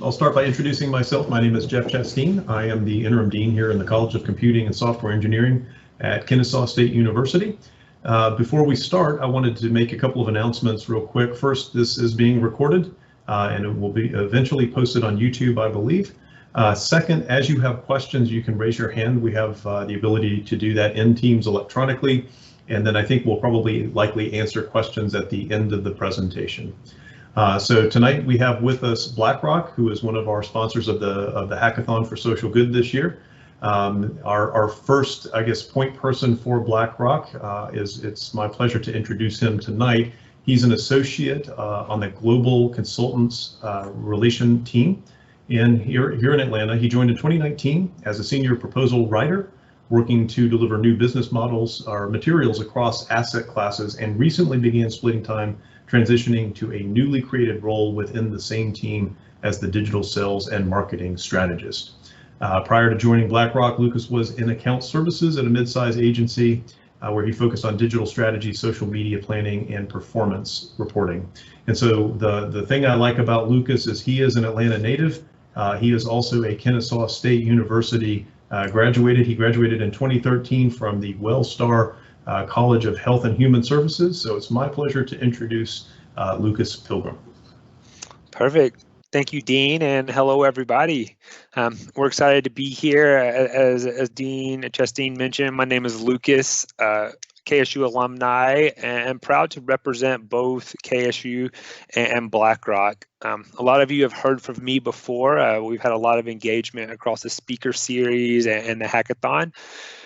I'll start by introducing myself. My name is Jeff Chasteen. I am the interim dean here in the College of Computing and Software Engineering at Kennesaw State University. Before we start, I wanted to make a couple of announcements real quick. First, this is being recorded and it will be eventually posted on YouTube, I believe. Second, as you have questions, you can raise your hand. We have the ability to do that in Teams electronically. And then I think we'll probably likely answer questions at the end of the presentation. So tonight we have with us BlackRock, who is one of our sponsors of the Hackathon for Social Good this year. Our first, I guess, point person for BlackRock it's my pleasure to introduce him tonight. He's an associate on the Global Consultants Relation team here in Atlanta. He joined in 2019 as a senior proposal writer, working to deliver new business models or materials across asset classes, and recently began splitting time transitioning to a newly created role within the same team as the digital sales and marketing strategist. Prior to joining BlackRock, Lucas was in account services at a mid-sized agency where he focused on digital strategy, social media planning, and performance reporting. And so the thing I like about Lucas is he is an Atlanta native. He is also a Kennesaw State University graduated. He graduated in 2013 from the Wellstar College of Health and Human Services. So it's my pleasure to introduce Lucas Pilgrim. Perfect. Thank you, Dean, and hello, everybody. We're excited to be here. As Dean Chasteen mentioned, my name is Lucas, KSU alumni, and proud to represent both KSU and BlackRock. A lot of you have heard from me before. We've had a lot of engagement across the speaker series and the hackathon.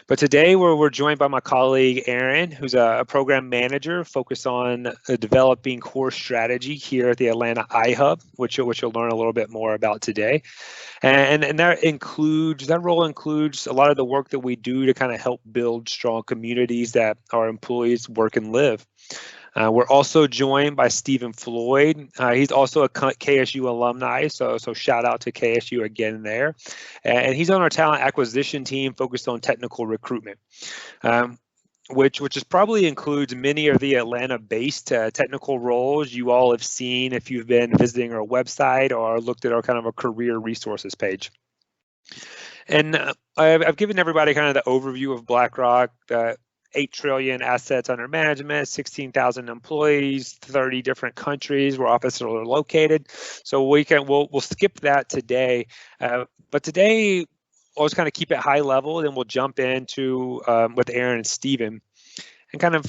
But today we're joined by my colleague Aaron, who's a program manager focused on developing core strategy here at the Atlanta iHub, which you'll learn a little bit more about today. And that role includes a lot of the work that we do to kind of help build strong communities that our employees work and live. We're also joined by Stephen Floyd. He's also a KSU alumni, so shout out to KSU again there. And he's on our talent acquisition team focused on technical recruitment, which probably includes many of the Atlanta-based technical roles you all have seen if you've been visiting our website or looked at our kind of a career resources page. And I've given everybody kind of the overview of BlackRock. 8 trillion assets under management, 16,000 employees, 30 different countries where offices are located. So we'll skip that today. But today, I'll just kind of keep it high level, then we'll jump into with Aaron and Stephen. And kind of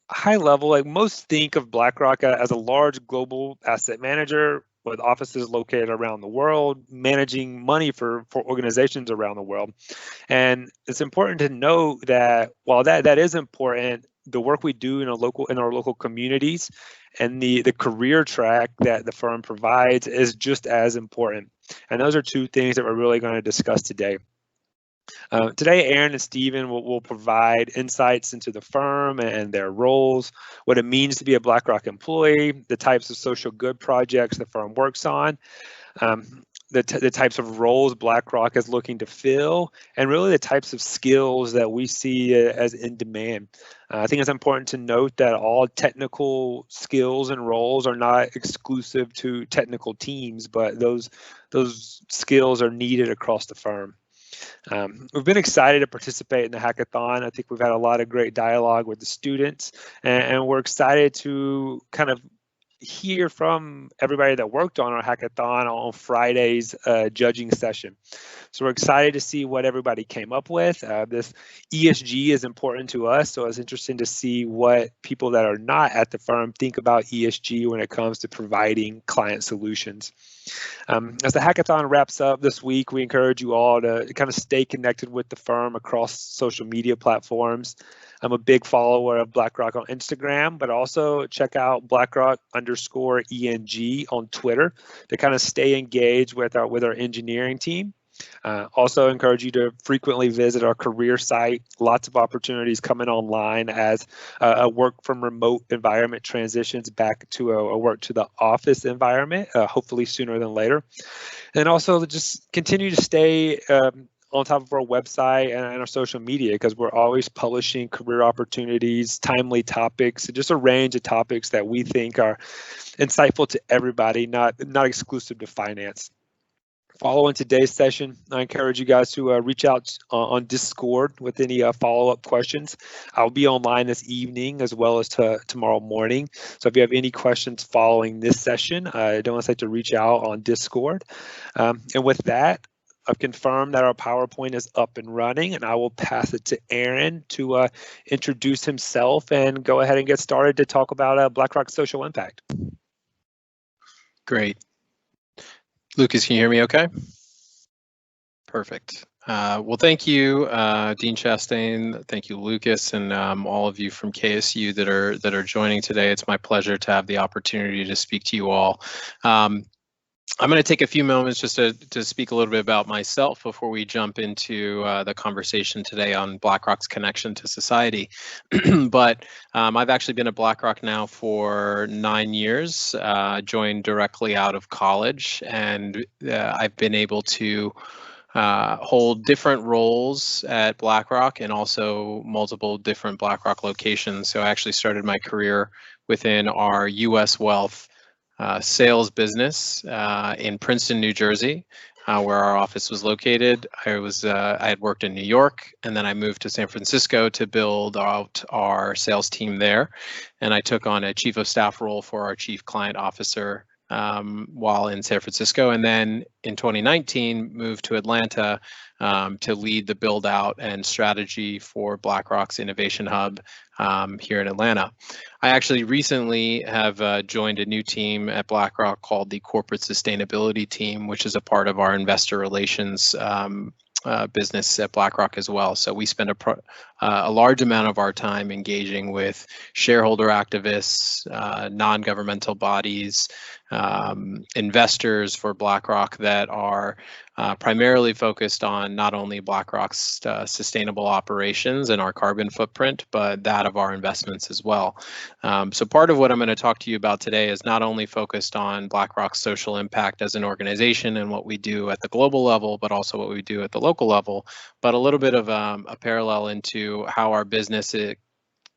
high level, like most think of BlackRock as a large global asset manager with offices located around the world, managing money for organizations around the world. And it's important to note that while that is important, the work we do in our local communities and the career track that the firm provides is just as important. And those are two things that we're really going to discuss today. Today, Aaron and Stephen will provide insights into the firm and their roles, what it means to be a BlackRock employee, the types of social good projects the firm works on, the types of roles BlackRock is looking to fill, and really the types of skills that we see as in demand. I think it's important to note that all technical skills and roles are not exclusive to technical teams, but those skills are needed across the firm. We've been excited to participate in the hackathon. I think we've had a lot of great dialogue with the students, and we're excited to kind of hear from everybody that worked on our hackathon on Friday's judging session. So we're excited to see what everybody came up with. This ESG is important to us, so it's interesting to see what people that are not at the firm think about ESG when it comes to providing client solutions. As the hackathon wraps up this week, we encourage you all to kind of stay connected with the firm across social media platforms. I'm a big follower of BlackRock on Instagram, but also check out BlackRock_ENG on Twitter to kind of stay engaged with our engineering team. Also encourage you to frequently visit our career site. Lots of opportunities coming online as a work from remote environment transitions back to a work to the office environment, hopefully sooner than later. And also just continue to stay on top of our website and our social media, because we're always publishing career opportunities, timely topics, just a range of topics that we think are insightful to everybody, not exclusive to finance. Following today's session, I encourage you guys to reach out on Discord with any follow-up questions. I'll be online this evening as well as tomorrow morning. So if you have any questions following this session, don't hesitate to reach out on Discord. And with that, I've confirmed that our PowerPoint is up and running, and I will pass it to Aaron to introduce himself and go ahead and get started to talk about BlackRock's social impact. Great. Lucas, can you hear me okay? Perfect. Well, thank you, Dean Chastain. Thank you, Lucas, and all of you from KSU that are joining today. It's my pleasure to have the opportunity to speak to you all. I'm going to take a few moments just to speak a little bit about myself before we jump into the conversation today on BlackRock's connection to society. But I've actually been at BlackRock now for 9 years, joined directly out of college, and I've been able to hold different roles at BlackRock and also multiple different BlackRock locations. So I actually started my career within our U.S. wealth sales business in Princeton, New Jersey, where our office was located. I had worked in New York, and then I moved to San Francisco to build out our sales team there. And I took on a chief of staff role for our chief client officer while in San Francisco, and then in 2019 moved to Atlanta to lead the build out and strategy for BlackRock's Innovation Hub here in Atlanta. I actually recently have joined a new team at BlackRock called the Corporate Sustainability Team, which is a part of our investor relations business at BlackRock as well. So we spend a large amount of our time engaging with shareholder activists, non-governmental bodies, investors for BlackRock that are primarily focused on not only BlackRock's sustainable operations and our carbon footprint, but that of our investments as well. So part of what I'm going to talk to you about today is not only focused on BlackRock's social impact as an organization and what we do at the global level, but also what we do at the local level, but a little bit of a parallel into how our business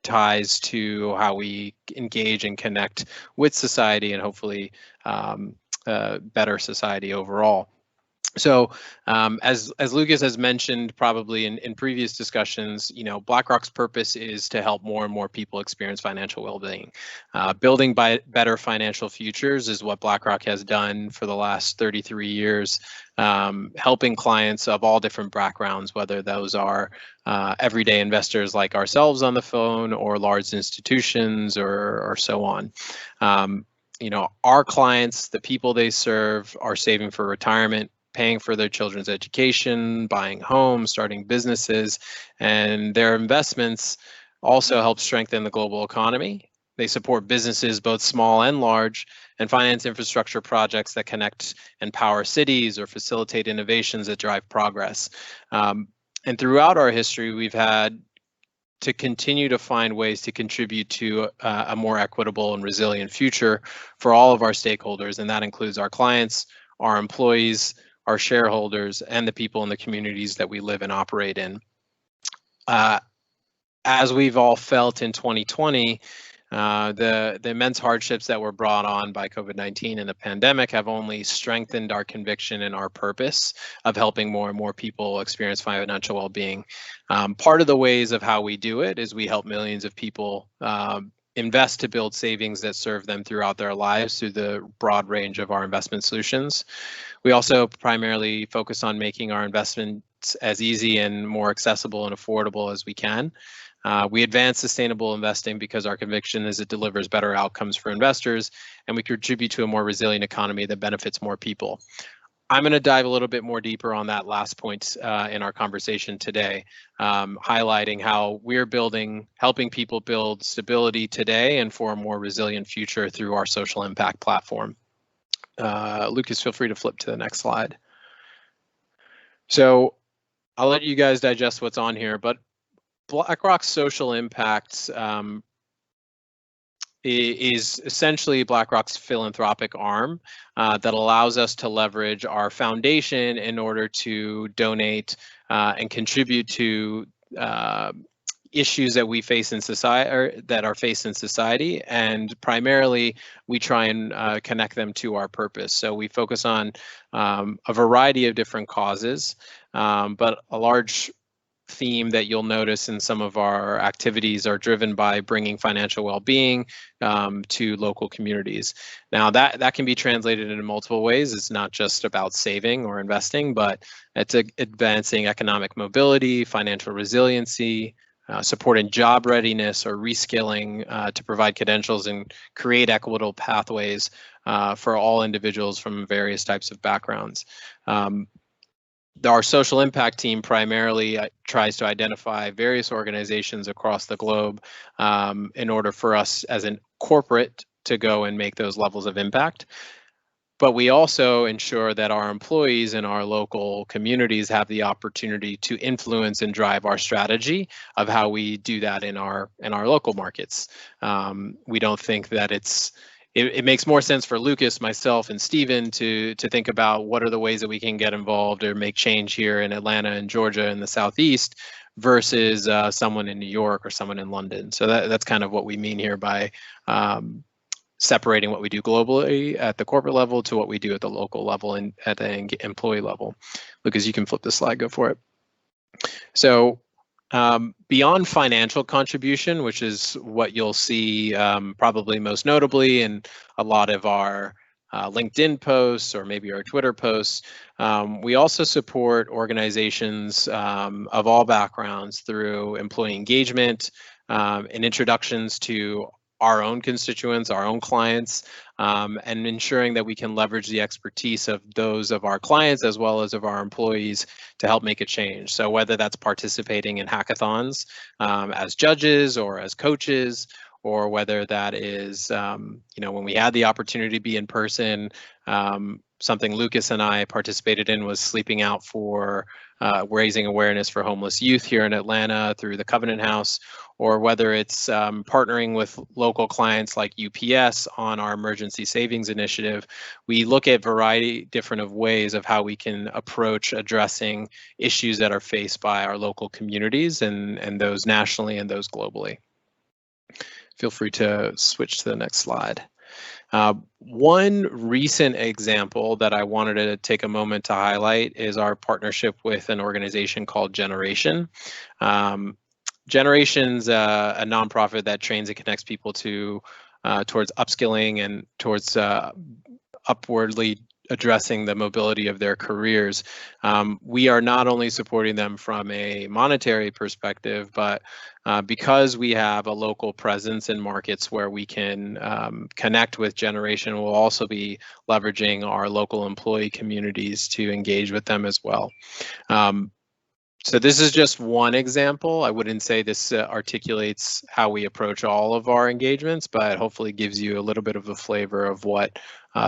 ties to how we engage and connect with society and hopefully better society overall. So as Lucas has mentioned probably in previous discussions, BlackRock's purpose is to help more and more people experience financial well-being. Building better financial futures is what BlackRock has done for the last 33 years, helping clients of all different backgrounds, whether those are everyday investors like ourselves on the phone or large institutions or so on. Our clients, the people they serve, are saving for retirement, paying for their children's education, buying homes, starting businesses, and their investments also help strengthen the global economy. They support businesses, both small and large, and finance infrastructure projects that connect and power cities or facilitate innovations that drive progress. And throughout our history, we've had to continue to find ways to contribute to a more equitable and resilient future for all of our stakeholders, and that includes our clients, our employees, our shareholders, and the people in the communities that we live and operate in. As we've all felt in 2020, the immense hardships that were brought on by COVID-19 and the pandemic have only strengthened our conviction and our purpose of helping more and more people experience financial well-being. Part of the ways of how we do it is we help millions of people invest to build savings that serve them throughout their lives through the broad range of our investment solutions. We also primarily focus on making our investments as easy and more accessible and affordable as we can. We advance sustainable investing because our conviction is it delivers better outcomes for investors, and we contribute to a more resilient economy that benefits more people. I'm going to dive a little bit more deeper on that last point in our conversation today, highlighting how we're helping people build stability today and for a more resilient future through our social impact platform. Lucas, feel free to flip to the next slide. So I'll let you guys digest what's on here, but BlackRock's social impact is essentially BlackRock's philanthropic arm that allows us to leverage our foundation in order to donate and contribute to issues that we face in society, or that are faced in society, and primarily we try and connect them to our purpose. So we focus on a variety of different causes, but a large theme that you'll notice in some of our activities are driven by bringing financial well-being to local communities. Now that can be translated in multiple ways. It's not just about saving or investing, but it's advancing economic mobility, financial resiliency, supporting job readiness or reskilling to provide credentials and create equitable pathways for all individuals from various types of backgrounds. Our social impact team primarily tries to identify various organizations across the globe in order for us as a corporate to go and make those levels of impact. But we also ensure that our employees in our local communities have the opportunity to influence and drive our strategy of how we do that in our local markets. We don't think that it makes more sense for Lucas, myself, and Steven to think about what are the ways that we can get involved or make change here in Atlanta and Georgia in the Southeast versus someone in New York or someone in London. So that's kind of what we mean here by separating what we do globally at the corporate level to what we do at the local level and at the employee level. Lucas, you can flip the slide, go for it. So beyond financial contribution, which is what you'll see probably most notably in a lot of our LinkedIn posts or maybe our Twitter posts, we also support organizations of all backgrounds through employee engagement and introductions to our own constituents, our own clients, and ensuring that we can leverage the expertise of those of our clients as well as of our employees to help make a change. So whether that's participating in hackathons as judges or as coaches, or whether that is, when we had the opportunity to be in person, something Lucas and I participated in was sleeping out for raising awareness for homeless youth here in Atlanta through the Covenant House, or whether it's partnering with local clients like UPS on our emergency savings initiative. We look at variety different of ways of how we can approach addressing issues that are faced by our local communities and those nationally and those globally. Feel free to switch to the next slide. One recent example that I wanted to take a moment to highlight is our partnership with an organization called Generation. Generation's a nonprofit that trains and connects people towards upskilling and towards upwardly addressing the mobility of their careers. We are not only supporting them from a monetary perspective, but because we have a local presence in markets where we can connect with Generation, we'll also be leveraging our local employee communities to engage with them as well. So this is just one example. I wouldn't say this articulates how we approach all of our engagements, but hopefully gives you a little bit of a flavor of what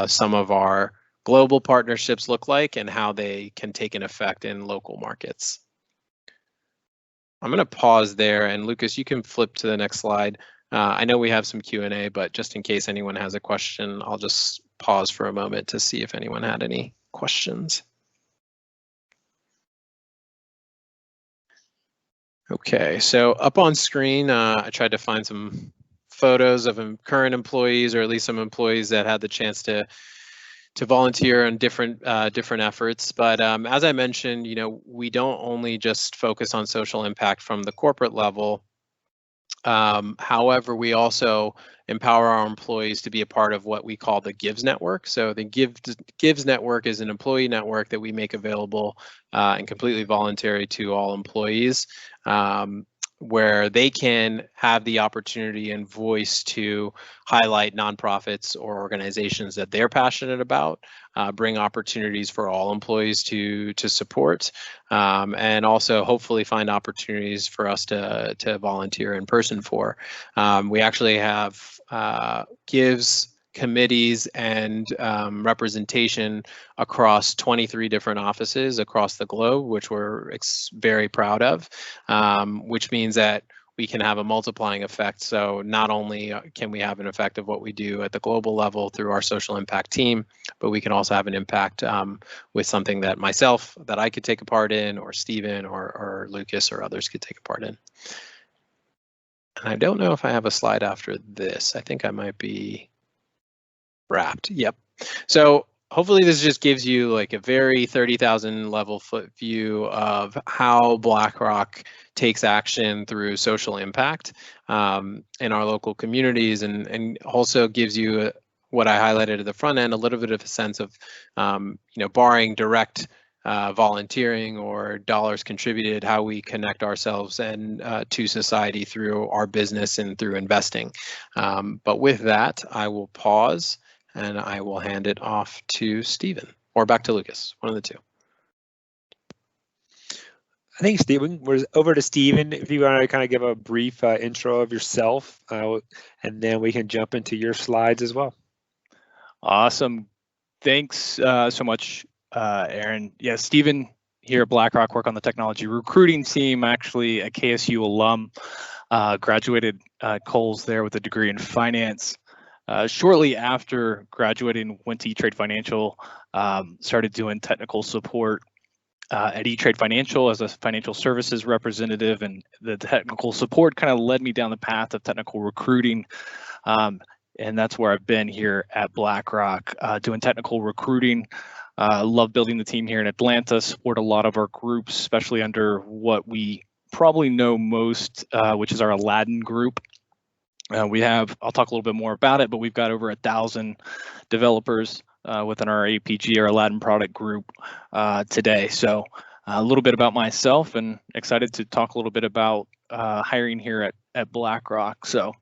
some of our global partnerships look like and how they can take an effect in local markets. I'm going to pause there, and Lucas, you can flip to the next slide. I know we have some Q&A, but just in case anyone has a question, I'll just pause for a moment to see if anyone had any questions. Okay, so up on screen, I tried to find some photos of current employees, or at least some employees that had the chance to volunteer on different efforts. But as I mentioned, we don't only just focus on social impact from the corporate level. However, we also empower our employees to be a part of what we call the Gives Network. So the Gives Network is an employee network that we make available and completely voluntary to all employees, where they can have the opportunity and voice to highlight nonprofits or organizations that they're passionate about, bring opportunities for all employees to support, and also hopefully find opportunities for us to volunteer in person for. We actually have Gives committees and representation across 23 different offices across the globe, which we're very proud of, which means that we can have a multiplying effect. So not only can we have an effect of what we do at the global level through our social impact team, but we can also have an impact with something that I could take a part in, or Steven or Lucas or others could take a part in. And I don't know if I have a slide after this. I think I might be wrapped. Yep. So hopefully this just gives you like a very 30,000 level foot view of how BlackRock takes action through social impact in our local communities, and also gives you what I highlighted at the front end, a little bit of a sense of, barring direct volunteering or dollars contributed, how we connect ourselves and to society through our business and through investing. But with that, I will pause and I will hand it off to Stephen, or back to Lucas, one of the two. I think Stephen, we're over to Stephen. If you want to kind of give a brief intro of yourself, and then we can jump into your slides as well. Awesome. Thanks so much, Aaron. Yeah, Stephen here at BlackRock, work on the technology recruiting team, actually a KSU alum, graduated Coles there with a degree in finance. Shortly after graduating, went to E-Trade Financial, started doing technical support at E-Trade Financial as a financial services representative, and the technical support kind of led me down the path of technical recruiting. And that's where I've been here at BlackRock, doing technical recruiting. Love building the team here in Atlanta, support a lot of our groups, especially under what we probably know most, which is our Aladdin group. I'll talk a little bit more about it, but we've got over 1,000 developers within our APG, our Aladdin product group today. So a little bit about myself, and excited to talk a little bit about hiring here at BlackRock. So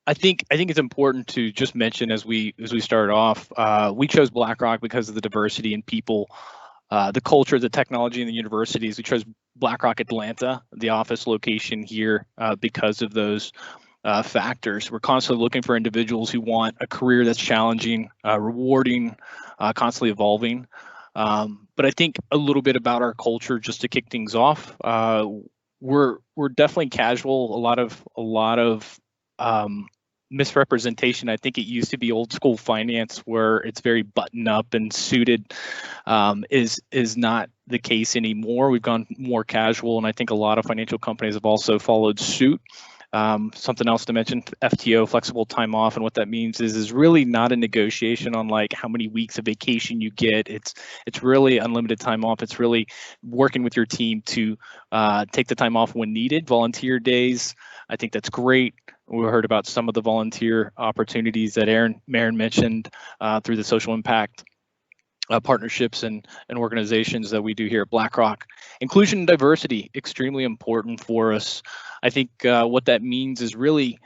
I think it's important to just mention as we start off, we chose BlackRock because of the diversity in people, the culture, the technology, and the universities. We chose BlackRock Atlanta, the office location here, because of those factors. We're constantly looking for individuals who want a career that's challenging, rewarding, constantly evolving. But I think a little bit about our culture, just to kick things off. We're definitely casual. A lot of misrepresentation. I think it used to be old school finance where it's very button up and suited, is not the case anymore. We've gone more casual, and I think a lot of financial companies have also followed suit. Something else to mention, FTO, flexible time off, and what that means is really not a negotiation on like how many weeks of vacation you get. It's really unlimited time off. It's really working with your team to take the time off when needed. Volunteer days, I think that's great. We heard about some of the volunteer opportunities that Aaron mentioned through the social impact partnerships and organizations that we do here at BlackRock. Inclusion and diversity, extremely important for us. I think what that means is really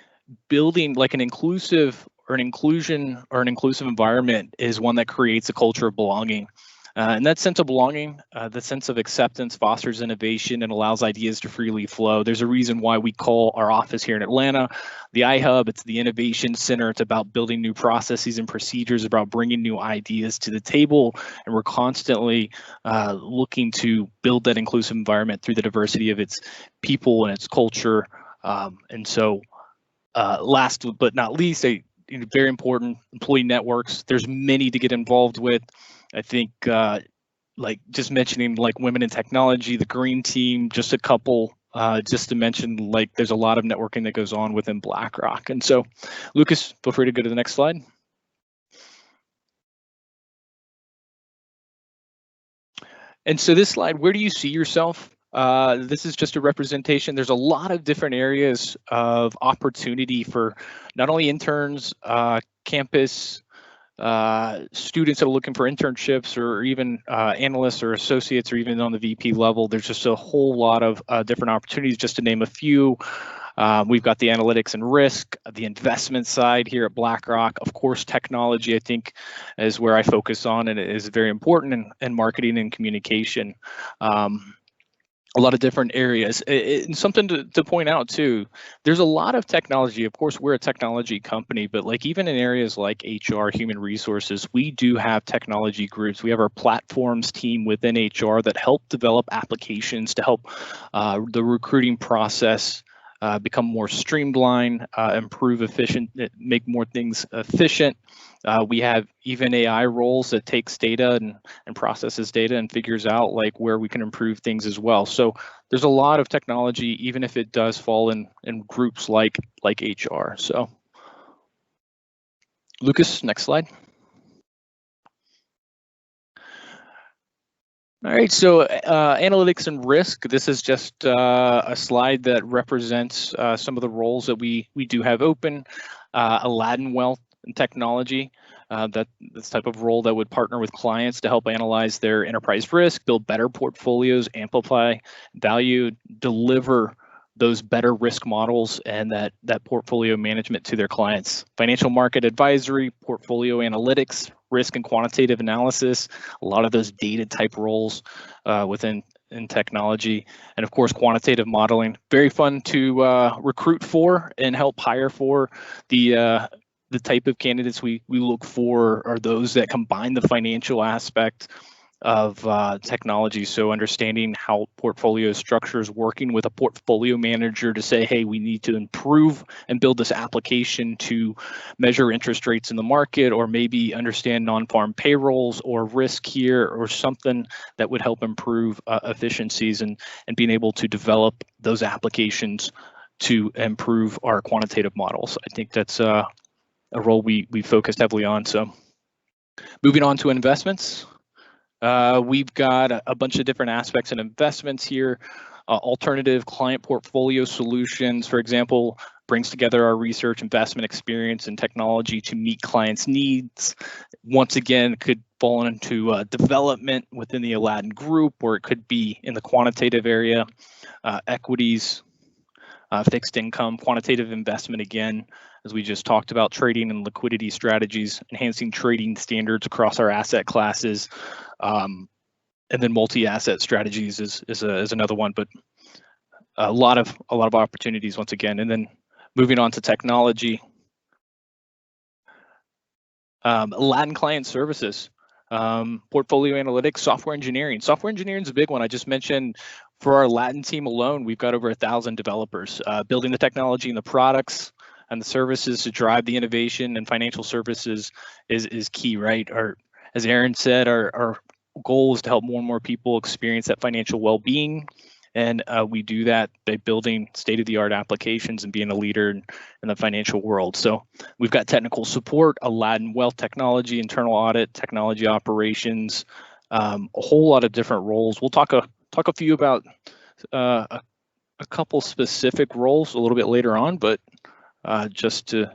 building like an inclusive environment is one that creates a culture of belonging. And that sense of belonging, the sense of acceptance fosters innovation and allows ideas to freely flow. There's a reason why we call our office here in Atlanta the iHub. It's the innovation center. It's about building new processes and procedures, about bringing new ideas to the table. And we're constantly looking to build that inclusive environment through the diversity of its people and its culture. And so last but not least, very important, employee networks. There's many to get involved with. I think like just mentioning like women in technology, the green team, just a couple, just to mention like there's a lot of networking that goes on within BlackRock. And so Lucas, feel free to go to the next slide. And so this slide, where do you see yourself? This is just a representation. There's a lot of different areas of opportunity for not only interns, campus, students that are looking for internships, or even analysts or associates, or even on the VP level. There's just a whole lot of different opportunities, just to name a few. We've got the analytics and risk, the investment side here at BlackRock. Of course, technology, I think, is where I focus on, and it is very important, and marketing and communication. A lot of different areas. And something to point out too, there's a lot of technology. Of course, we're a technology company, but like even in areas like HR, human resources, we do have technology groups. We have our platforms team within HR that help develop applications to help the recruiting process become more streamlined, improve efficient, make more things efficient. We have even AI roles that takes data and processes data and figures out like where we can improve things as well. So there's a lot of technology, even if it does fall in groups like HR. So Lucas, next slide. All right, so analytics and risk. This is just a slide that represents some of the roles that we do have open. Aladdin Wealth and Technology, this type of role that would partner with clients to help analyze their enterprise risk, build better portfolios, amplify value, deliver those better risk models and that portfolio management to their clients. Financial market advisory, portfolio analytics, risk and quantitative analysis, a lot of those data type roles within technology, and of course quantitative modeling. Very fun to recruit for and help hire for. The type of candidates we look for are those that combine the financial aspect of technology. So understanding how portfolio structures, working with a portfolio manager to say, hey, we need to improve and build this application to measure interest rates in the market, or maybe understand non-farm payrolls or risk here, or something that would help improve efficiencies and being able to develop those applications to improve our quantitative models. I think that's a role we focused heavily on. So moving on to investments. We've got a bunch of different aspects in investments here. Alternative client portfolio solutions, for example, brings together our research, investment experience, and technology to meet clients' needs. Once again, it could fall into development within the Aladdin group, or it could be in the quantitative area, equities, fixed income, quantitative investment again, as we just talked about, trading and liquidity strategies, enhancing trading standards across our asset classes, and then multi-asset strategies is another one, but a lot of opportunities once again. And then moving on to technology, Aladdin client services, portfolio analytics, software engineering. Software engineering is a big one. I just mentioned for our Aladdin team alone, we've got over 1,000 developers building the technology and the products and the services to drive the innovation, and financial services is key, right? As Aaron said, our goal is to help more and more people experience that financial well-being, and we do that by building state-of-the-art applications and being a leader in the financial world. So we've got technical support, Aladdin Wealth Technology, internal audit, technology operations, a whole lot of different roles. We'll talk a few about a couple specific roles a little bit later on, but just to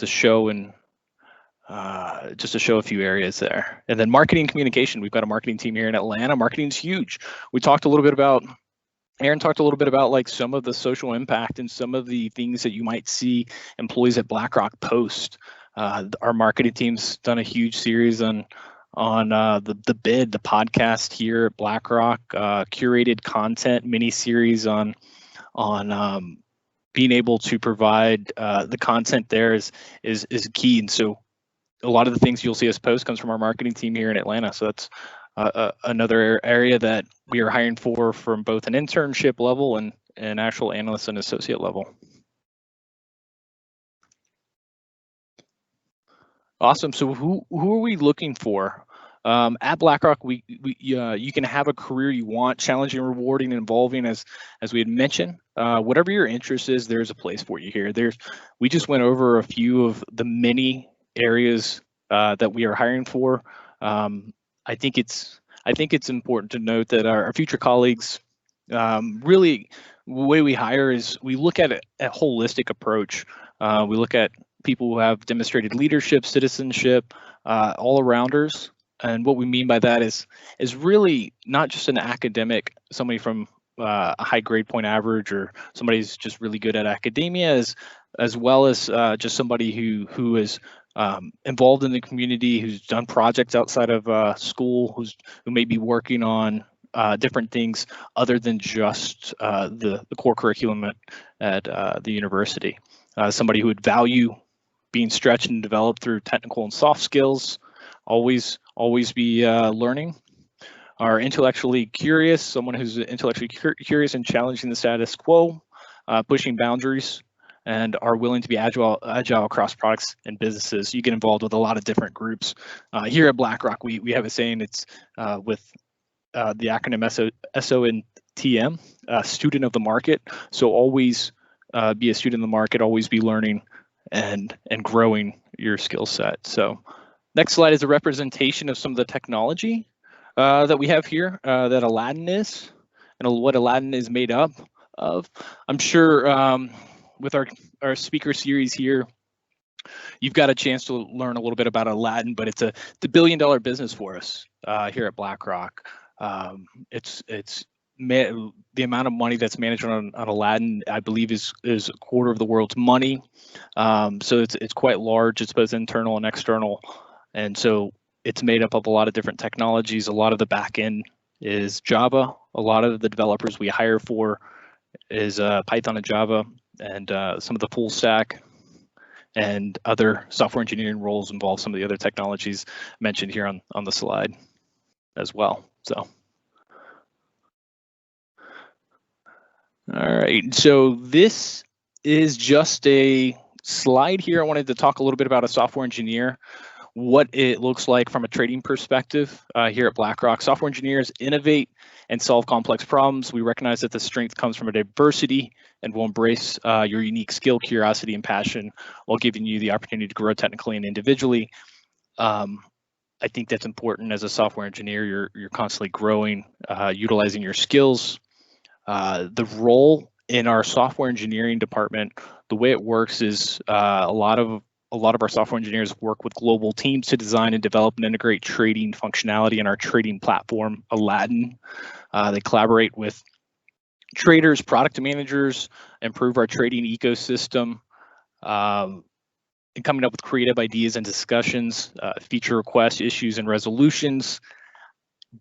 show and just to show a few areas there. And then marketing communication. We've got a marketing team here in Atlanta. Marketing's huge. We talked a little bit about, Aaron talked a little bit about like some of the social impact and some of the things that you might see employees at BlackRock post. Our marketing team's done a huge series on the bid, the podcast here at BlackRock, curated content mini series on being able to provide the content there is key. And so a lot of the things you'll see us post comes from our marketing team here in Atlanta. So that's another area that we are hiring for from both an internship level and an actual analyst and associate level. Awesome. So who are we looking for? At BlackRock, you can have a career you want, challenging, rewarding, and involving, as we had mentioned. Whatever your interest is, there's a place for you here. We just went over a few of the many areas that we are hiring for. I think it's important to note that our future colleagues, really, the way we hire is we look at a holistic approach. We look at people who have demonstrated leadership, citizenship, all-arounders. And what we mean by that is really not just an academic, somebody from a high grade point average, or somebody who's just really good at academia, as well as just somebody who is involved in the community, who's done projects outside of school, who may be working on different things other than just the core curriculum at the university. Somebody who would value being stretched and developed through technical and soft skills, always be learning. Are intellectually curious, someone who's intellectually curious and challenging the status quo. pushing boundaries, and are willing to be agile across products and businesses. You get involved with a lot of different groups. Here at BlackRock, we have a saying, it's with the acronym SONTM, student of the market. So always be a student of the market, always be learning and growing your skill set. So next slide is a representation of some of the technology that we have here, that Aladdin is, and what Aladdin is made up of. I'm sure with our speaker series here, you've got a chance to learn a little bit about Aladdin, but it's the billion-dollar business for us here at BlackRock. The amount of money that's managed on Aladdin, I believe, is a quarter of the world's money. So it's quite large. It's both internal and external, and so it's made up of a lot of different technologies. A lot of the back end is Java. A lot of the developers we hire for is Python and Java, and some of the full stack and other software engineering roles involve some of the other technologies mentioned here on the slide as well. So, all right, so this is just a slide here. I wanted to talk a little bit about a software engineer, what it looks like from a trading perspective here at BlackRock. Software engineers innovate and solve complex problems. We recognize that the strength comes from a diversity, and will embrace your unique skill, curiosity, and passion while giving you the opportunity to grow technically and individually. I think that's important as a software engineer. You're constantly growing, utilizing your skills. The role in our software engineering department, the way it works is a lot of our software engineers work with global teams to design and develop and integrate trading functionality in our trading platform, Aladdin. They collaborate with traders, product managers, improve our trading ecosystem, and coming up with creative ideas and discussions, feature requests, issues, and resolutions.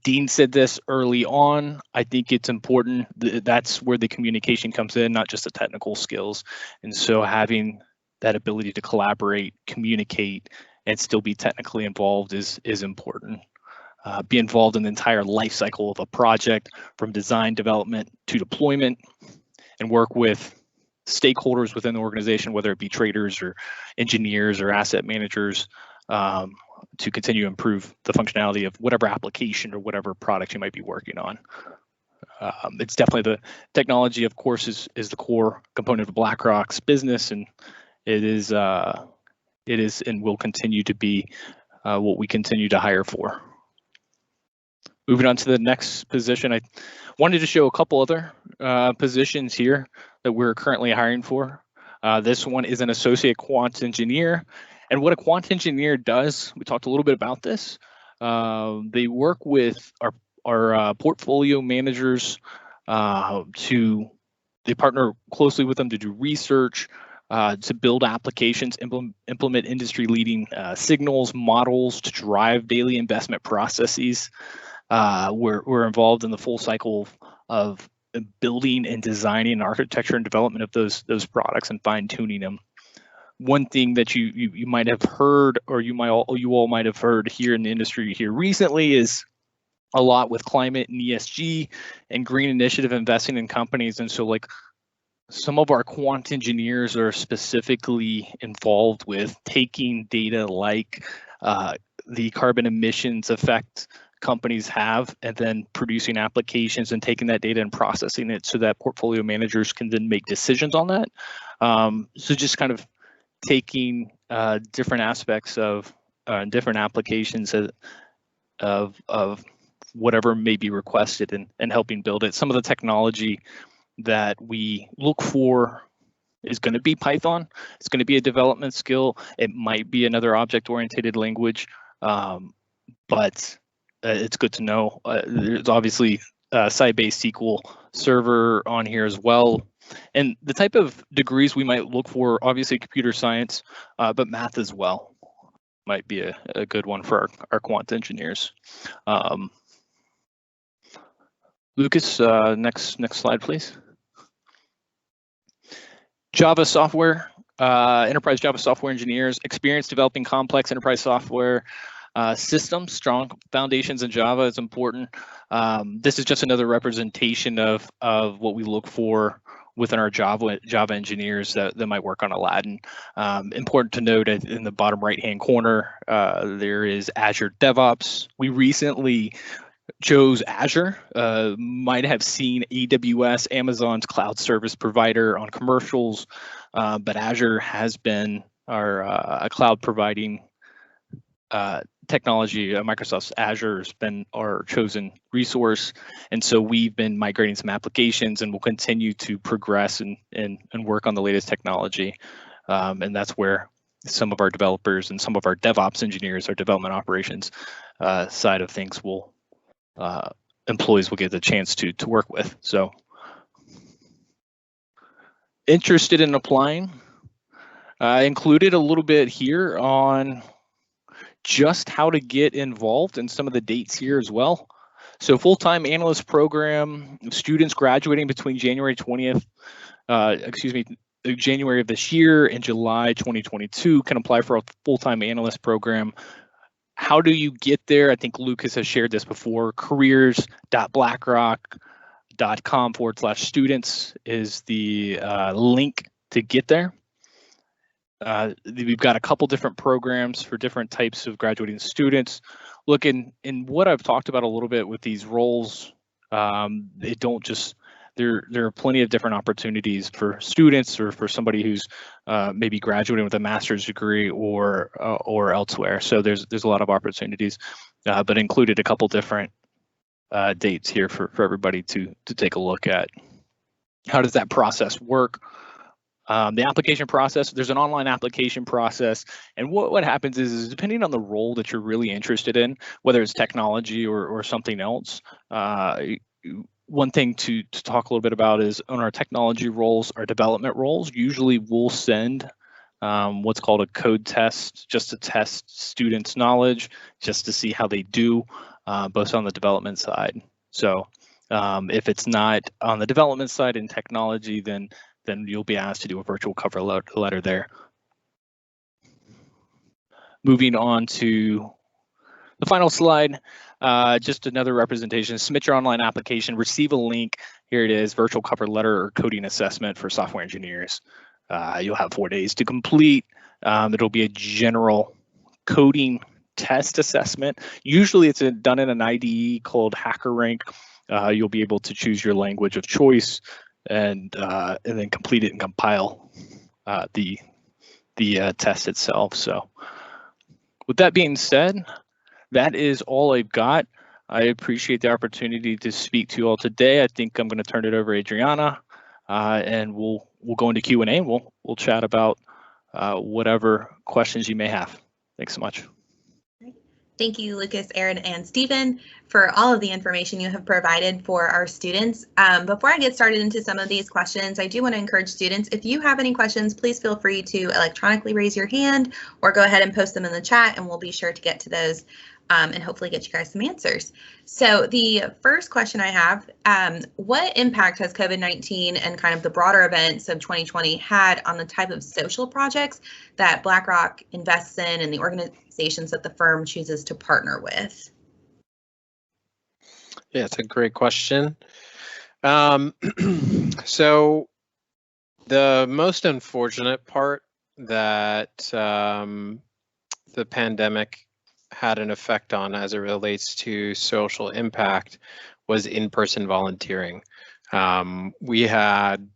Dean said this early on. I think it's important. That's where the communication comes in, not just the technical skills. And so having that ability to collaborate, communicate, and still be technically involved is important. Be involved in the entire life cycle of a project, from design, development to deployment, and work with stakeholders within the organization, whether it be traders or engineers or asset managers, to continue to improve the functionality of whatever application or whatever product you might be working on. It's definitely, the technology, of course, is the core component of BlackRock's business, and it is and will continue to be what we continue to hire for. Moving on to the next position, I wanted to show a couple other positions here that we're currently hiring for. This one is an associate quant engineer. And what a quant engineer does, we talked a little bit about this. They work with our portfolio managers they partner closely with them to do research, to build applications, implement industry-leading signals, models to drive daily investment processes. We're involved in the full cycle of building and designing architecture and development of those products and fine-tuning them. One thing that you might have heard, or you all might have heard here in the industry here recently, is a lot with climate and ESG and green initiative investing in companies. And so, like, some of our quant engineers are specifically involved with taking data like the carbon emissions effect companies have, and then producing applications and taking that data and processing it so that portfolio managers can then make decisions on that. So just kind of taking different aspects of different applications of whatever may be requested and helping build it. Some of the technology that we look for is going to be Python. It's going to be a development skill. It might be another object-oriented language, but it's good to know. There's obviously Site-based SQL Server on here as well. And the type of degrees we might look for, obviously computer science, but math as well might be a good one for our quant engineers. Lucas, next slide, please. Java software, enterprise Java software engineers, experience developing complex enterprise software systems. Strong foundations in Java is important. This is just another representation of what we look for within our Java engineers that might work on Aladdin. Important to note in the bottom right-hand corner, there is Azure DevOps. We recently chose Azure. Might have seen AWS, Amazon's cloud service provider, on commercials, but Azure has been our cloud providing technology. Microsoft's Azure has been our chosen resource, and so we've been migrating some applications, and we'll continue to progress and work on the latest technology. And that's where some of our developers and some of our DevOps engineers, our development operations side of things, will employees will get the chance to work with. So, interested in applying? I included a little bit here on just how to get involved and some of the dates here as well. So full-time analyst program, students graduating between January 20th, January of this year and July 2022 can apply for a full-time analyst program. How do you get there? I think Lucas has shared this before. careers.blackrock.com/students is the link to get there. We've got a couple different programs for different types of graduating students. Look, in what I've talked about a little bit with these roles, they don't just, there are plenty of different opportunities for students or for somebody who's maybe graduating with a master's degree or elsewhere. So there's a lot of opportunities, but included a couple different dates here for everybody to take a look at. How does that process work? The application process, there's an online application process, and what happens is depending on the role that you're really interested in, whether it's technology or something else, one thing to talk a little bit about is on our technology roles, our development roles, usually we'll send what's called a code test, just to test students' knowledge, just to see how they do, both on the development side. So if it's not on the development side in technology, then you'll be asked to do a virtual cover letter there. Moving on to the final slide, just another representation. Submit your online application, receive a link. Here it is, virtual cover letter or coding assessment for software engineers. You'll have 4 days to complete. It'll be a general coding test assessment. Usually it's done in an IDE called HackerRank. You'll be able to choose your language of choice and then complete it and compile the test itself. So with that being said, that is all I've got. I appreciate the opportunity to speak to you all today. I think I'm going to turn it over to Adriana, and we'll go into Q&A. We'll chat about whatever questions you may have. Thanks so much. Thank you, Lucas, Aaron, and Stephen, for all of the information you have provided for our students. Before I get started into some of these questions, I do want to encourage students, if you have any questions, please feel free to electronically raise your hand or go ahead and post them in the chat, and we'll be sure to get to those and hopefully get you guys some answers. So the first question I have, what impact has COVID-19 and kind of the broader events of 2020 had on the type of social projects that BlackRock invests in and the organizations that the firm chooses to partner with? Yeah, it's a great question. So the most unfortunate part that the pandemic had an effect on as it relates to social impact was in-person volunteering. We had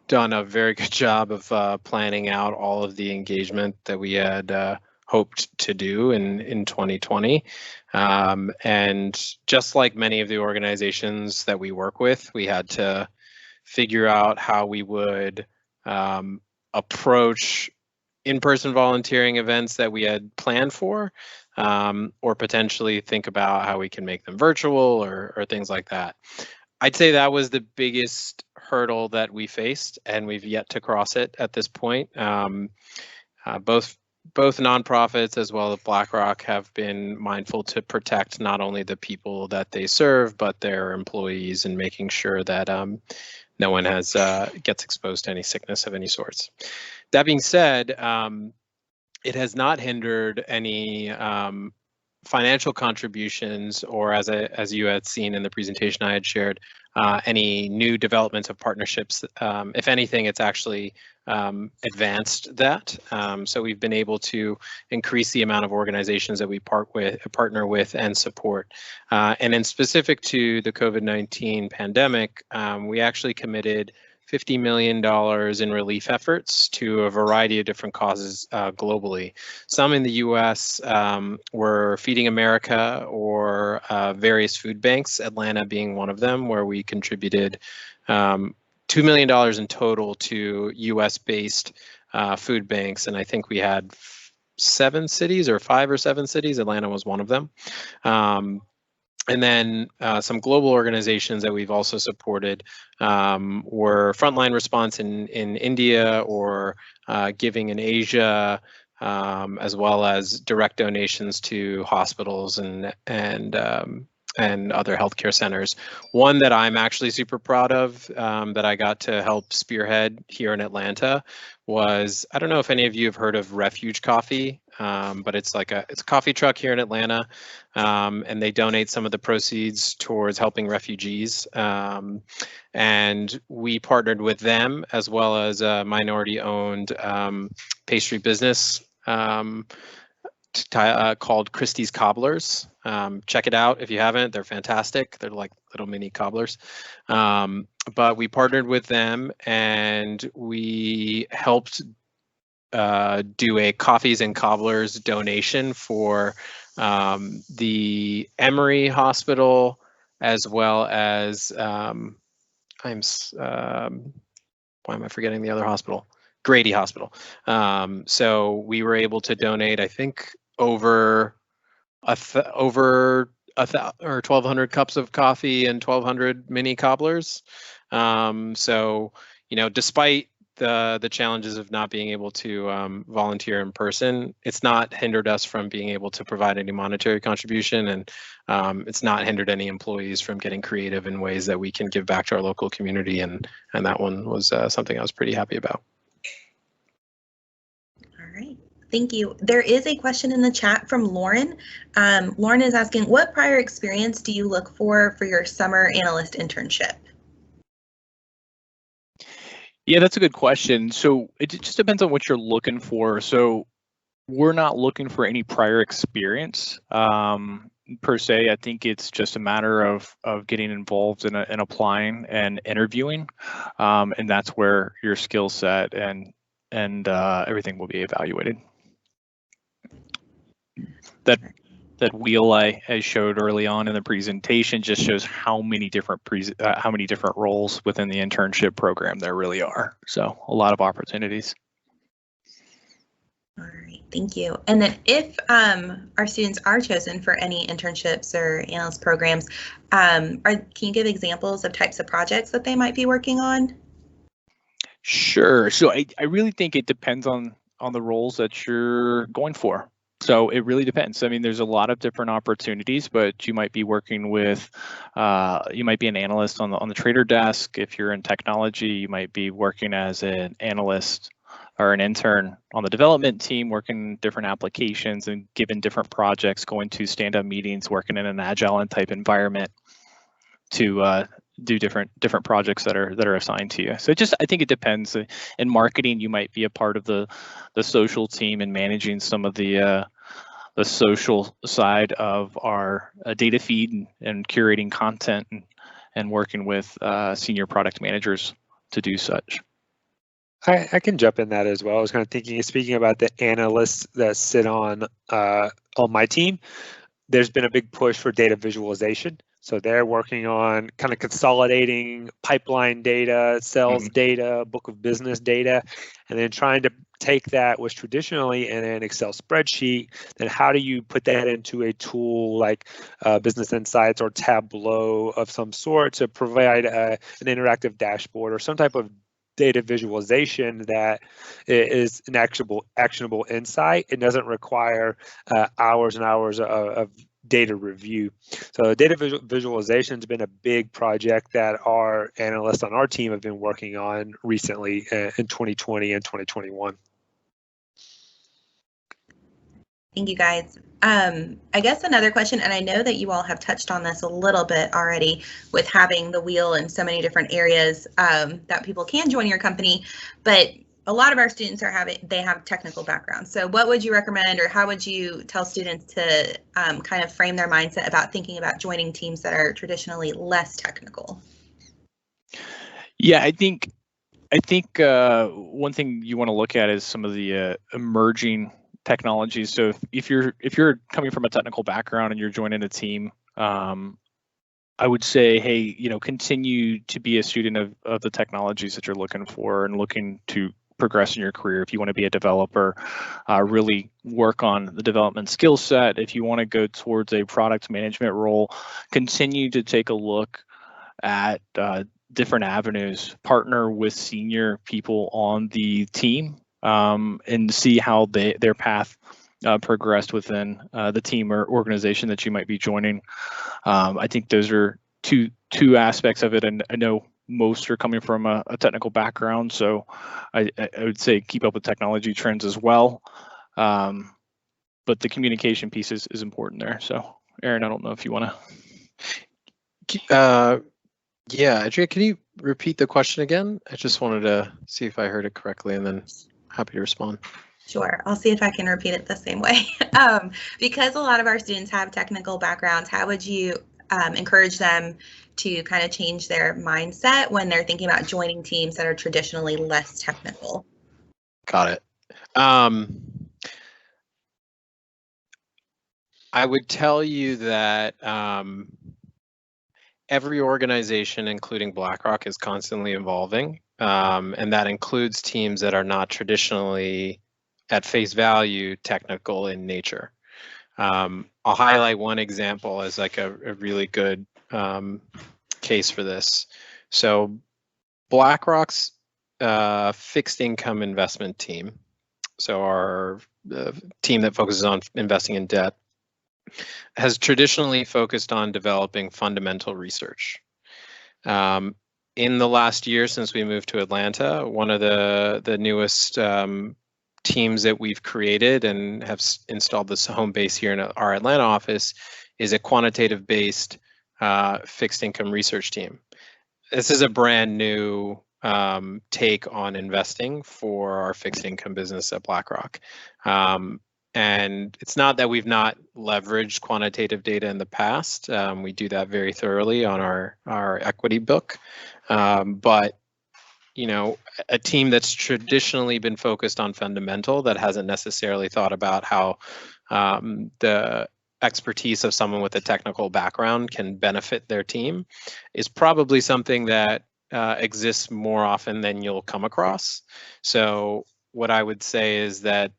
done a very good job of planning out all of the engagement that we had hoped to do in 2020. And just like many of the organizations that we work with, we had to figure out how we would approach in-person volunteering events that we had planned for, or potentially think about how we can make them virtual or things like that. I'd say that was the biggest hurdle that we faced, and we've yet to cross it at this point. Both nonprofits as well as BlackRock have been mindful to protect not only the people that they serve, but their employees, and making sure that no one gets exposed to any sickness of any sorts. That being said, it has not hindered any financial contributions, or as you had seen in the presentation I had shared, any new developments of partnerships. If anything, it's actually advanced that. So we've been able to increase the amount of organizations that we partner with and support. And in specific to the COVID-19 pandemic, we actually committed $50 million in relief efforts to a variety of different causes globally. Some in the US were Feeding America or various food banks, Atlanta being one of them, where we contributed $2 million in total to US-based food banks. And I think we had 7 cities or 5 or 7 cities. Atlanta was one of them. And then some global organizations that we've also supported were Frontline Response in India, or Giving in Asia, as well as direct donations to hospitals and other healthcare centers. One that I'm actually super proud of that I got to help spearhead here in Atlanta was, I don't know if any of you have heard of Refuge Coffee, but it's a coffee truck here in Atlanta, and they donate some of the proceeds towards helping refugees. And we partnered with them, as well as a minority-owned pastry business called Christie's Cobblers. Check it out if you haven't. They're fantastic. They're like little mini cobblers. But we partnered with them, and we helped do a Coffees and Cobblers donation for the Emory Hospital, as well as why am I forgetting the other hospital? Grady Hospital. So we were able to donate, I think, over 1,200 cups of coffee and 1,200 mini cobblers. So, despite the challenges of not being able to volunteer in person, it's not hindered us from being able to provide any monetary contribution, and it's not hindered any employees from getting creative in ways that we can give back to our local community, and that one was something I was pretty happy about. All right. Thank you. There is a question in the chat from Lauren. Lauren is asking, what prior experience do you look for your summer analyst internship? Yeah, that's a good question. So it just depends on what you're looking for. So we're not looking for any prior experience per se. I think it's just a matter of getting involved in applying and interviewing, and that's where your skill set and everything will be evaluated. That wheel I showed early on in the presentation just shows how many different roles within the internship program there really are. So a lot of opportunities. All right, thank you. And then if our students are chosen for any internships or analyst programs, can you give examples of types of projects that they might be working on? Sure. So I really think it depends on the roles that you're going for. So it really depends. I mean, there's a lot of different opportunities, but you might be working with, you might be an analyst on the trader desk. If you're in technology, you might be working as an analyst or an intern on the development team, working different applications and given different projects, going to stand-up meetings, working in an agile and type environment to do different projects that are assigned to you. So I think it depends. In marketing, you might be a part of the social team and managing some of the social side of our data feed and curating content and working with senior product managers to do such. I can jump in that as well. I was kind of speaking about the analysts that sit on my team. There's been a big push for data visualization. So they're working on kind of consolidating pipeline data, sales data, book of business data, and then trying to take that was traditionally in an Excel spreadsheet. Then how do you put that into a tool like Business Insights or Tableau of some sort to provide an interactive dashboard or some type of data visualization that is an actionable insight? It doesn't require hours and hours of data review. So data visualization has been a big project that our analysts on our team have been working on recently in 2020 and 2021. Thank you, guys. I guess another question, and I know that you all have touched on this a little bit already with having the wheel in so many different areas that people can join your company, but a lot of our students they have technical backgrounds. So what would you recommend, or how would you tell students to kind of frame their mindset about thinking about joining teams that are traditionally less technical? Yeah, I think one thing you want to look at is some of the emerging technologies. So if you're coming from a technical background and you're joining a team, I would say, hey, continue to be a student of the technologies that you're looking for and looking to progress in your career. If you want to be a developer, really work on the development skill set. If you want to go towards a product management role, continue to take a look at different avenues, partner with senior people on the team, and see how their path progressed within the team or organization that you might be joining. I think those are two aspects of it, and I know most are coming from a technical background, so I would say keep up with technology trends as well. But the communication piece is important there. So, Aaron, I don't know if you want to. Yeah, Adria, can you repeat the question again? I just wanted to see if I heard it correctly, and then happy to respond. Sure, I'll see if I can repeat it the same way. Because a lot of our students have technical backgrounds, how would you encourage them to kind of change their mindset when they're thinking about joining teams that are traditionally less technical? Got it. I would tell you that every organization, including BlackRock, is constantly evolving, and that includes teams that are not traditionally, at face value, technical in nature. I'll highlight one example as like a really good case for this. So BlackRock's fixed income investment team, so our team that focuses on investing in debt, has traditionally focused on developing fundamental research. In the last year since we moved to Atlanta, one of the newest teams that we've created and have installed this home base here in our Atlanta office is a quantitative-based fixed income research team. This is a brand new take on investing for our fixed income business at BlackRock. And it's not that we've not leveraged quantitative data in the past. We do that very thoroughly on our equity book. But a team that's traditionally been focused on fundamental, that hasn't necessarily thought about how the expertise of someone with a technical background can benefit their team, is probably something that exists more often than you'll come across. So what I would say is that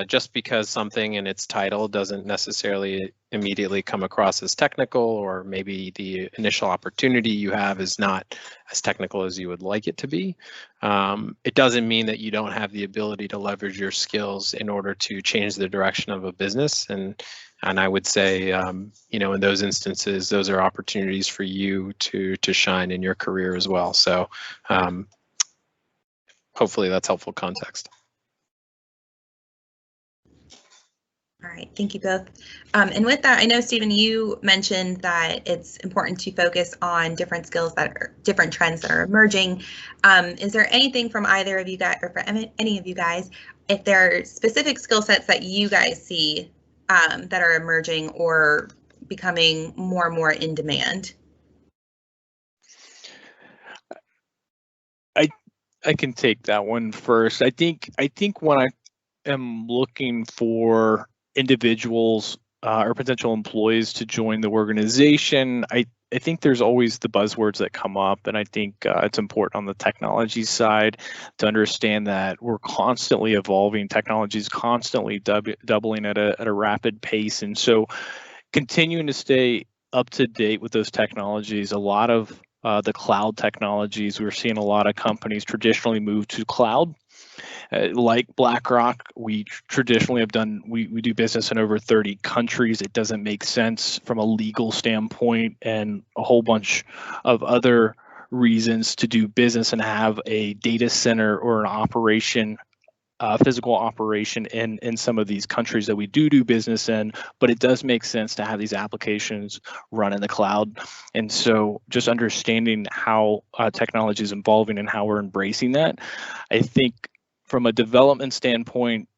just because something in its title doesn't necessarily immediately come across as technical, or maybe the initial opportunity you have is not as technical as you would like it to be, it doesn't mean that you don't have the ability to leverage your skills in order to change the direction of a business. And I would say, in those instances, those are opportunities for you to shine in your career as well. So hopefully that's helpful context. All right, thank you both. And with that, I know, Stephen, you mentioned that it's important to focus on different skills different trends that are emerging. Is there anything from either of you guys, or for any of you guys, if there are specific skill sets that you guys see that are emerging or becoming more and more in demand? I can take that one first. I think when I am looking for individuals or potential employees to join the organization, I think there's always the buzzwords that come up, and I think it's important on the technology side to understand that we're constantly evolving. Technology is constantly doubling at a rapid pace, and so continuing to stay up to date with those technologies. A lot of the cloud technologies, we're seeing a lot of companies traditionally move to cloud. Like BlackRock, we traditionally we do business in over 30 countries. It doesn't make sense from a legal standpoint and a whole bunch of other reasons to do business and have a data center or an operation physical operation in some of these countries that we do business in, but it does make sense to have these applications run in the cloud. And so just understanding how technology is evolving and how we're embracing that, I think from a development standpoint,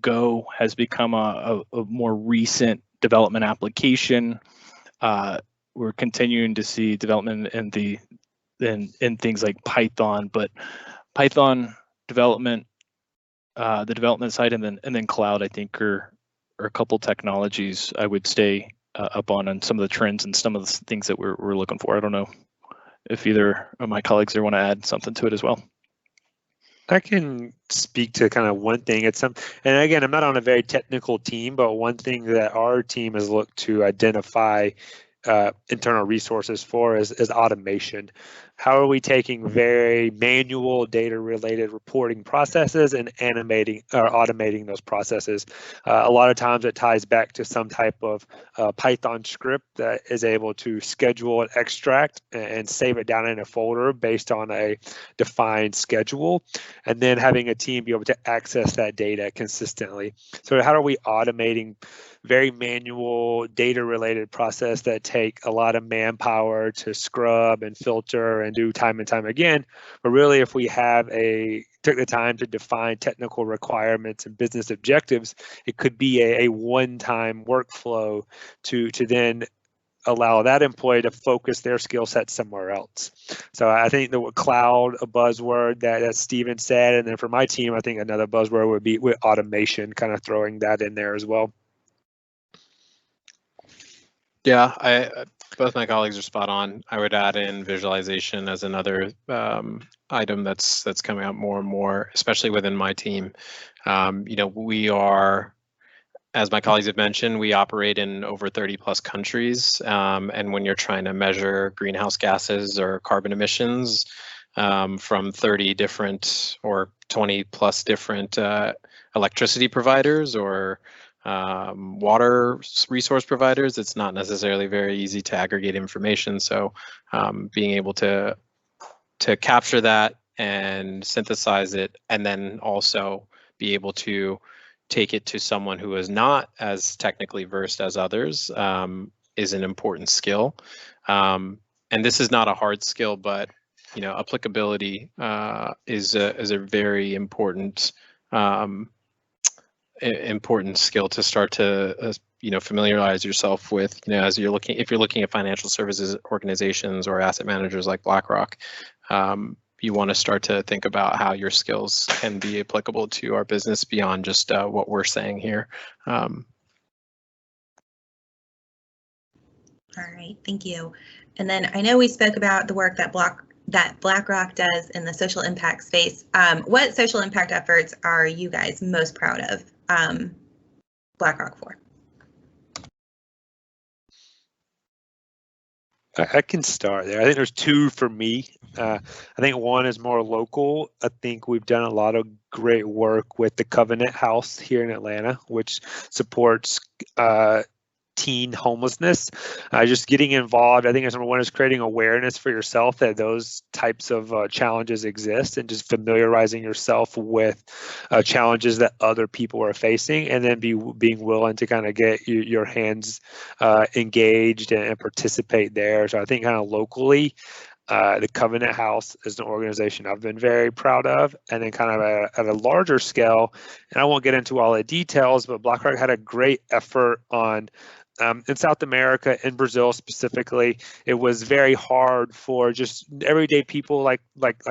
Go has become a more recent development application. We're continuing to see development in things like Python, but Python development, the development side, and then cloud, I think are a couple technologies I would stay up on some of the trends and some of the things that we're looking for. I don't know if either of my colleagues there want to add something to it as well. I can speak to kind of one thing. And again, I'm not on a very technical team, but one thing that our team has looked to identify internal resources for is automation. How are we taking very manual data-related reporting processes and automating those processes? A lot of times it ties back to some type of Python script that is able to schedule and extract and save it down in a folder based on a defined schedule, and then having a team be able to access that data consistently. So how are we automating very manual data-related process that take a lot of manpower to scrub and filter and do time and time again? But really, if we took the time to define technical requirements and business objectives, it could be a one-time workflow to then allow that employee to focus their skill set somewhere else. So I think the cloud, a buzzword that Steven said, and then for my team, I think another buzzword would be with automation, kind of throwing that in there as well. Yeah, both my colleagues are spot on. I would add in visualization as another item that's coming up more and more, especially within my team. We are, as my colleagues have mentioned, we operate in over 30 plus countries. And when you're trying to measure greenhouse gases or carbon emissions from 30 different or 20 plus different electricity providers or water resource providers, it's not necessarily very easy to aggregate information. So being able to capture that and synthesize it, and then also be able to take it to someone who is not as technically versed as others is an important skill. And this is not a hard skill, but applicability is a very important skill to start to familiarize yourself with. As if you're looking at financial services organizations or asset managers like BlackRock, you want to start to think about how your skills can be applicable to our business beyond just what we're saying here. All right, thank you. And then I know we spoke about the work that BlackRock does in the social impact space. What social impact efforts are you guys most proud of BlackRock for? I can start there. I think there's two for me. I think one is more local. I think we've done a lot of great work with the Covenant House here in Atlanta, which supports teen homelessness. Just getting involved, I think number one is creating awareness for yourself that those types of challenges exist, and just familiarizing yourself with challenges that other people are facing, and then being willing to kind of get your hands engaged and participate there. So I think kind of locally, the Covenant House is an organization I've been very proud of. And then kind of at a larger scale, and I won't get into all the details, but BlackRock had a great effort on in South America, in Brazil specifically. It was very hard for just everyday people like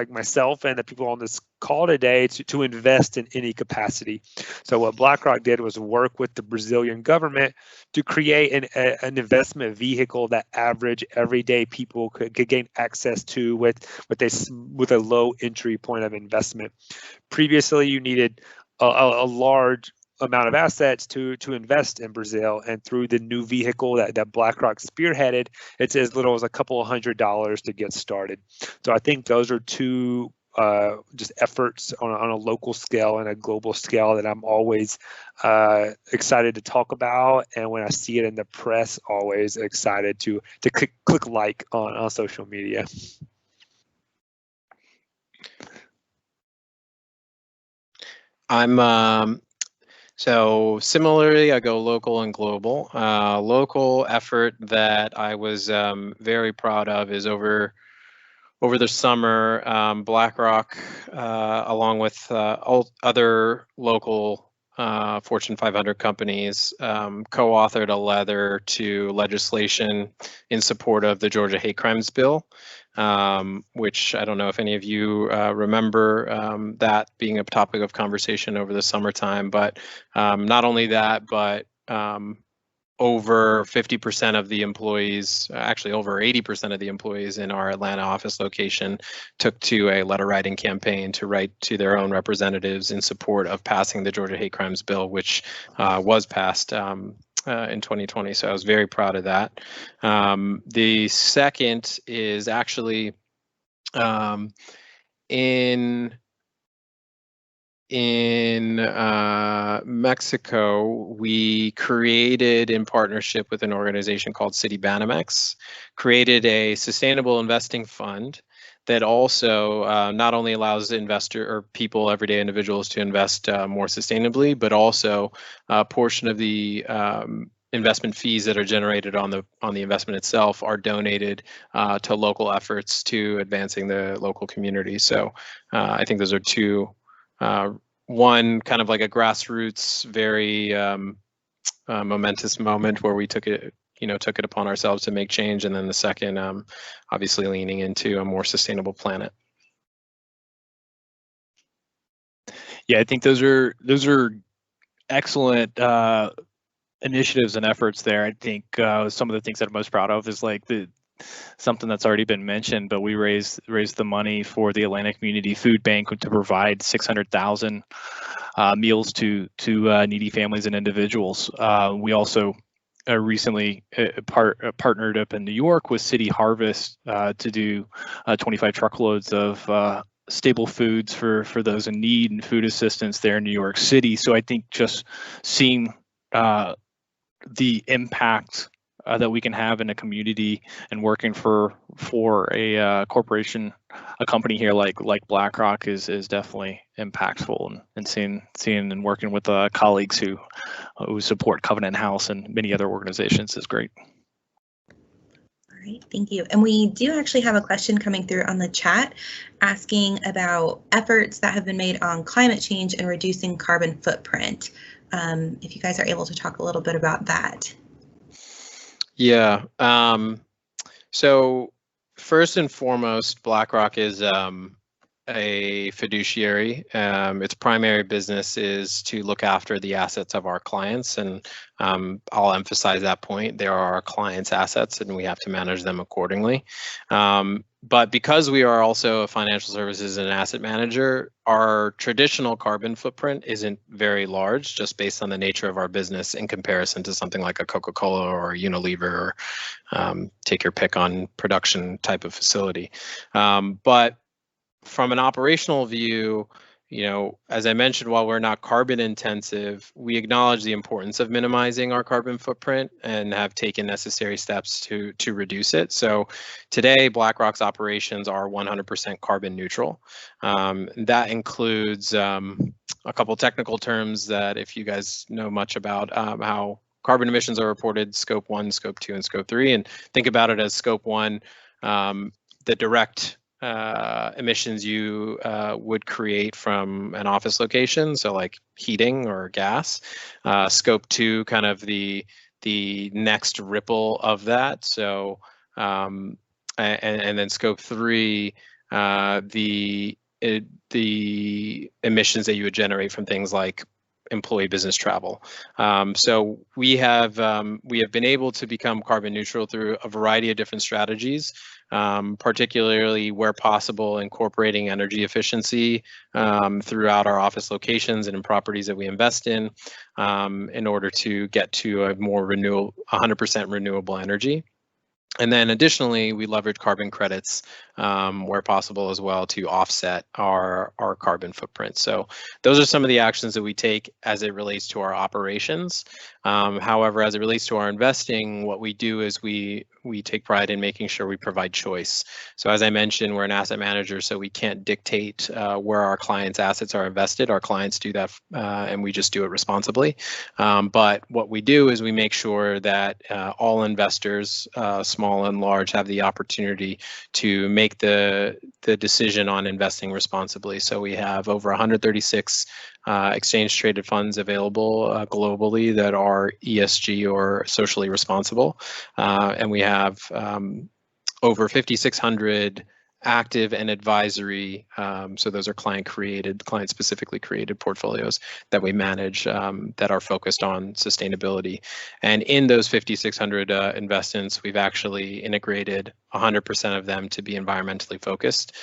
myself and the people on this call today to invest in any capacity. So what BlackRock did was work with the Brazilian government to create an investment vehicle that average everyday people could gain access to with a low entry point of investment. Previously, you needed a large amount of assets to invest in Brazil, and through the new vehicle that BlackRock spearheaded, it's as little as a couple of $100s to get started. So I think those are two just efforts on a local scale and a global scale that I'm always excited to talk about, and when I see it in the press, always excited to click like on social media. So similarly, I go local and global. Local effort that I was very proud of is over the summer, BlackRock, along with other local Fortune 500 companies, co-authored a letter to legislation in support of the Georgia hate crimes bill, which I don't know if any of you remember that being a topic of conversation over the summertime. But not only that, but over 50% of the employees, actually over 80% of the employees in our Atlanta office location took to a letter writing campaign to write to their own representatives in support of passing the Georgia hate crimes bill, which was passed in 2020. So I was very proud of that. The second is actually in Mexico, we created, in partnership with an organization called Citibanamex, created a sustainable investing fund that also not only allows people, everyday individuals, to invest more sustainably, but also a portion of the investment fees that are generated on the investment itself are donated to local efforts to advancing the local community. So I think those are two. One kind of like a grassroots, very momentous moment where we took it upon ourselves to make change, and then the second, obviously leaning into a more sustainable planet. Yeah, I think those are excellent initiatives and efforts there. I think some of the things that I'm most proud of is like something that's already been mentioned, but we raised the money for the Atlanta Community Food Bank to provide 600,000 meals to needy families and individuals. We also recently partnered up in New York with City Harvest to do 25 truckloads of stable foods for those in need and food assistance there in New York City. So I think just seeing the impact that we can have in a community and working for a corporation, a company here like BlackRock is definitely impactful, and seeing and working with colleagues who support Covenant House and many other organizations is great. All right, thank you. And we do actually have a question coming through on the chat asking about efforts that have been made on climate change and reducing carbon footprint. If you guys are able to talk a little bit about that. Yeah. So first and foremost, BlackRock is a fiduciary. Its primary business is to look after the assets of our clients, and I'll emphasize that point. They are our clients' assets, and we have to manage them accordingly. But because we are also a financial services and asset manager, our traditional carbon footprint isn't very large, just based on the nature of our business in comparison to something like a Coca-Cola or a Unilever, or take your pick on production type of facility. But from an operational view, as I mentioned, while we're not carbon intensive, we acknowledge the importance of minimizing our carbon footprint and have taken necessary steps to reduce it. So today, BlackRock's operations are 100% carbon neutral. That includes a couple technical terms that, if you guys know much about how carbon emissions are reported, Scope 1, Scope 2, and Scope 3, and think about it as Scope 1, the direct emissions you would create from an office location, so like heating or gas. Scope 2, kind of the next ripple of that. So and then Scope 3, the emissions that you would generate from things like employee business travel. So we have been able to become carbon neutral through a variety of different strategies, particularly where possible incorporating energy efficiency throughout our office locations and in properties that we invest in order to get to a more 100% renewable energy. And then additionally, we leverage carbon credits where possible as well to offset our carbon footprint. So those are some of the actions that we take as it relates to our operations. However, as it relates to our investing, what we do is we take pride in making sure we provide choice. So as I mentioned, we're an asset manager, so we can't dictate where our clients' assets are invested. Our clients do that, and we just do it responsibly. But what we do is we make sure that all investors, small and large, have the opportunity to make the decision on investing responsibly. So we have over 136 exchange traded funds available globally that are ESG or socially responsible. And we have over 5,600 active and advisory, so those are client specifically created portfolios that we manage that are focused on sustainability. And in those 5,600 investments, we've actually integrated 100% of them to be environmentally focused.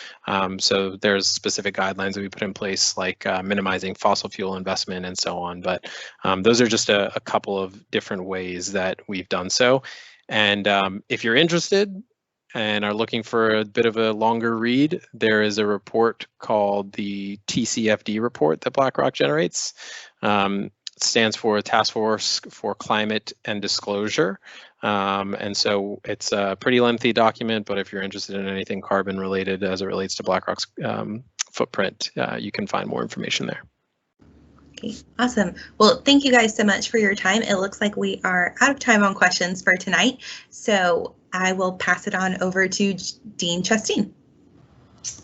So there's specific guidelines that we put in place, like minimizing fossil fuel investment and so on. But those are just a couple of different ways that we've done so. And if you're interested and are looking for a bit of a longer read, there is a report called the TCFD report that BlackRock generates. It stands for Task Force for Climate and Disclosure. And so it's a pretty lengthy document, but if you're interested in anything carbon related as it relates to BlackRock's footprint, you can find more information there. Okay, awesome. Well, thank you guys so much for your time. It looks like we are out of time on questions for tonight, so I will pass it on over to Dean Chasteen.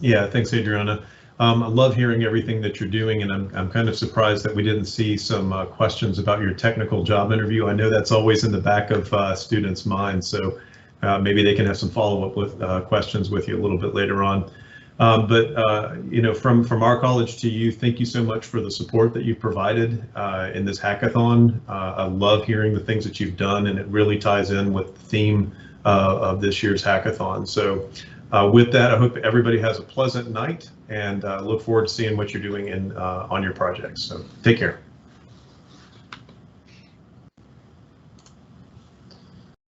Yeah, thanks, Adriana. I love hearing everything that you're doing, and I'm kind of surprised that we didn't see some questions about your technical job interview. I know that's always in the back of students' minds, so maybe they can have some follow-up with questions with you a little bit later on. You know, from our college to you, thank you so much for the support that you've provided in this hackathon. I love hearing the things that you've done, and it really ties in with the theme of this year's hackathon. So with that, I hope everybody has a pleasant night, and look forward to seeing what you're doing on your projects. So take care.